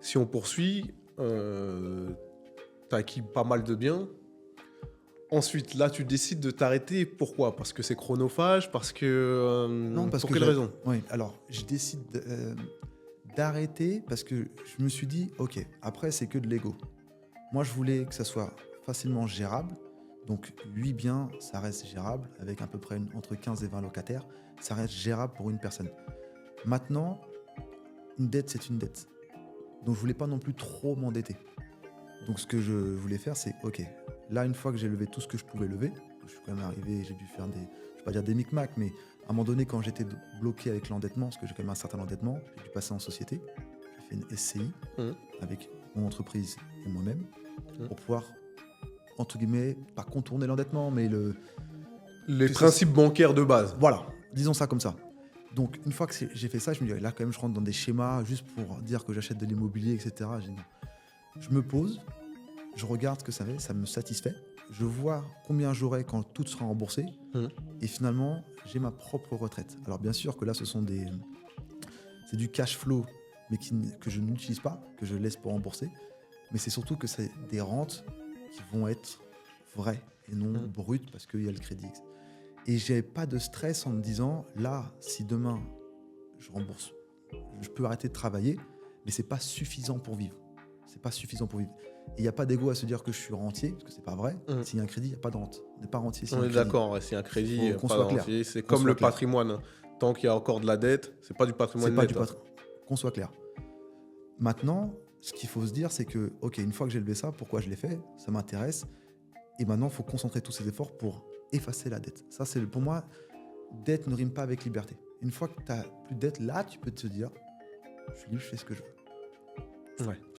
si on poursuit, tu as acquis pas mal de biens. Ensuite, là, tu décides de t'arrêter. Pourquoi? Parce que c'est chronophage? Parce que... Non, parce pour que quelle raison? oui, alors, je décide d'arrêter parce que je me suis dit, OK, après, c'est que de l'ego. Moi, je voulais que ça soit facilement gérable. Donc, 8 biens, ça reste gérable, avec à peu près entre 15 et 20 locataires. Ça reste gérable pour une personne. Maintenant, une dette, c'est une dette. Donc, je voulais pas non plus trop m'endetter. Donc, ce que je voulais faire, c'est, OK, là, une fois que j'ai levé tout ce que je pouvais lever, je suis quand même arrivé, j'ai dû faire des, je vais pas dire des micmacs, mais à un moment donné, quand j'étais bloqué avec l'endettement, parce que j'ai quand même un certain endettement, j'ai dû passer en société. J'ai fait une SCI Mmh. avec mon entreprise et moi-même Mmh. pour pouvoir, entre guillemets, pas contourner l'endettement, mais Les que ça- principes bancaires de base. voilà, disons ça comme ça. Donc, une fois que j'ai fait ça, je me dis, là, quand même, je rentre dans des schémas juste pour dire que j'achète de l'immobilier, etc. J'ai dit, non. Je me pose, je regarde ce que ça fait, ça me satisfait. Je vois combien j'aurai quand tout sera remboursé. Mmh. Et finalement, j'ai ma propre retraite. Alors, bien sûr que là, c'est du cash flow, mais que je n'utilise pas, que je laisse pour rembourser. Mais c'est surtout que c'est des rentes qui vont être vraies et non brutes parce qu'il y a le crédit. Et j'ai pas de stress en me disant, là, si demain je rembourse, je peux arrêter de travailler, mais c'est pas suffisant pour vivre. C'est pas suffisant pour vivre. Et il n'y a pas d'ego à se dire que je suis rentier, parce que c'est pas vrai. Mmh. S'il y a un crédit, il n'y a pas de rente. On n'est pas rentier s'il y a On un est crédit. d'accord, ouais, c'est un crédit, Faut qu'on pas soit de clair. rentier. C'est Qu'on comme soit le clair. patrimoine. Tant qu'il y a encore de la dette, c'est pas du patrimoine C'est pas net. du patrimoine. Qu'on soit clair. Maintenant, ce qu'il faut se dire, c'est que, OK, une fois que j'ai levé ça, pourquoi je l'ai fait? Ça m'intéresse. Et maintenant, il faut concentrer tous ces efforts pour effacer la dette. Ça, c'est pour moi, dette ne rime pas avec liberté. Une fois que tu n'as plus de dette, là, tu peux te dire, je suis libre, je fais ce que je veux. Ouais.